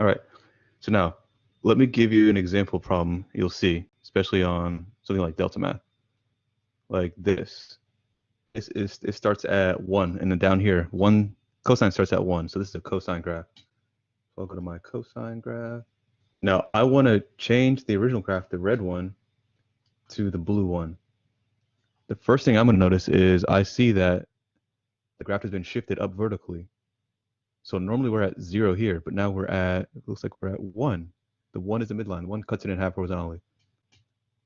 All right. So now let me give you an example problem you'll see, especially on something like delta math, like this. It starts at 1, and then down here, 1 cosine starts at 1. So this is a cosine graph. So I'll go to my cosine graph. Now I want to change the original graph, the red one, to the blue one. The first thing I'm going to notice is I see that the graph has been shifted up vertically. So normally we're at 0 here, but now it looks like we're at 1. The 1 is the midline. 1 cuts it in half horizontally.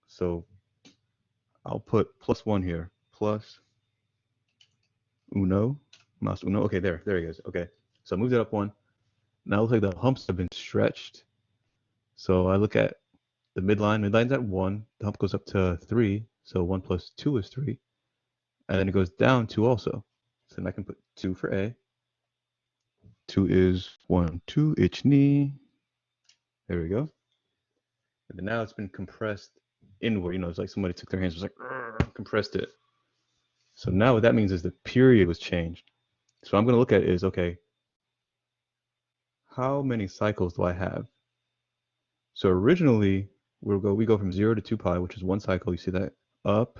So I'll put +1 here. Plus uno. Mouse uno. Okay, there he is. Okay. So I moved it up 1. Now it looks like the humps have been stretched. So I look at the midline. Midline's at 1. The hump goes up to 3. So 1 plus 2 is 3. And then it goes down 2 also. So then I can put 2 for A. 2 is 1, 2, ich nie. There we go. And then now it's been compressed inward. You know, it's like somebody took their hands, was like, compressed it. So now what that means is the period was changed. So I'm going to look at is, okay, how many cycles do I have? So originally, we go from 0 to 2 pi, which is 1 cycle. You see that? Up,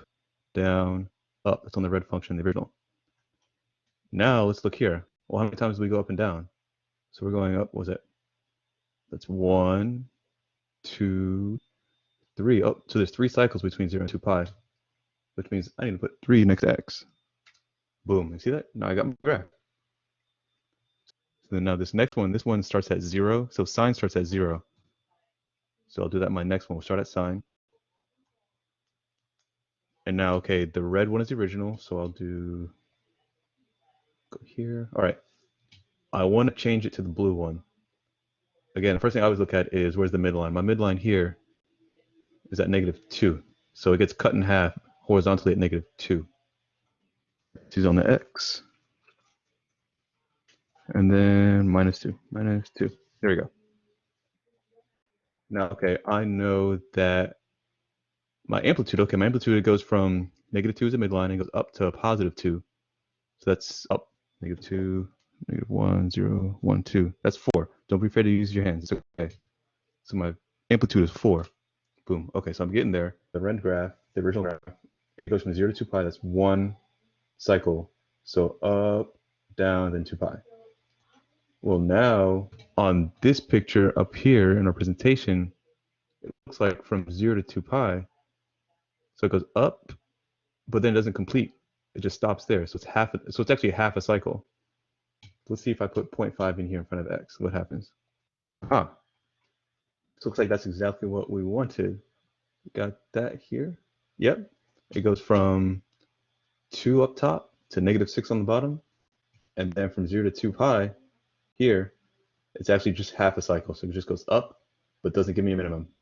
down, up. That's on the red function, the original. Now let's look here. Well, how many times do we go up and down? So we're going up, what was it? That's 1, 2, 3. Oh, so there's 3 cycles between 0 and 2 pi, which means I need to put 3 next to x. Boom. You see that? Now I got my graph. So then now this next one, this one starts at 0. So sine starts at 0. So I'll do that in my next one. We'll start at sine. And now, okay, the red one is the original. So I'll go here. All right. I want to change it to the blue one. Again, the first thing I always look at is where's the midline? My midline here is at -2. So it gets cut in half horizontally at -2. She's on the x. And then -2, -2. There we go. Now, okay, I know that my amplitude goes from -2 is a midline and goes up to a +2. So that's up, -2, -1, 0, 1, 2. That's 4. Don't be afraid to use your hands. It's okay. So my amplitude is 4. Boom. Okay, so I'm getting there. The red graph, the original graph, it goes from 0 to 2 pi. That's 1 cycle. So up, down, then 2 pi. Well, now on this picture up here in our presentation, it looks like from 0 to 2 pi. So it goes up, but then it doesn't complete. It just stops there. So it's actually half a cycle. Let's see if I put 0.5 in here in front of x, what happens? So it looks like that's exactly what we wanted. Got that here. Yep. It goes from 2 up top to -6 on the bottom. And then from 0 to 2 pi here, it's actually just half a cycle. So it just goes up, but doesn't give me a minimum.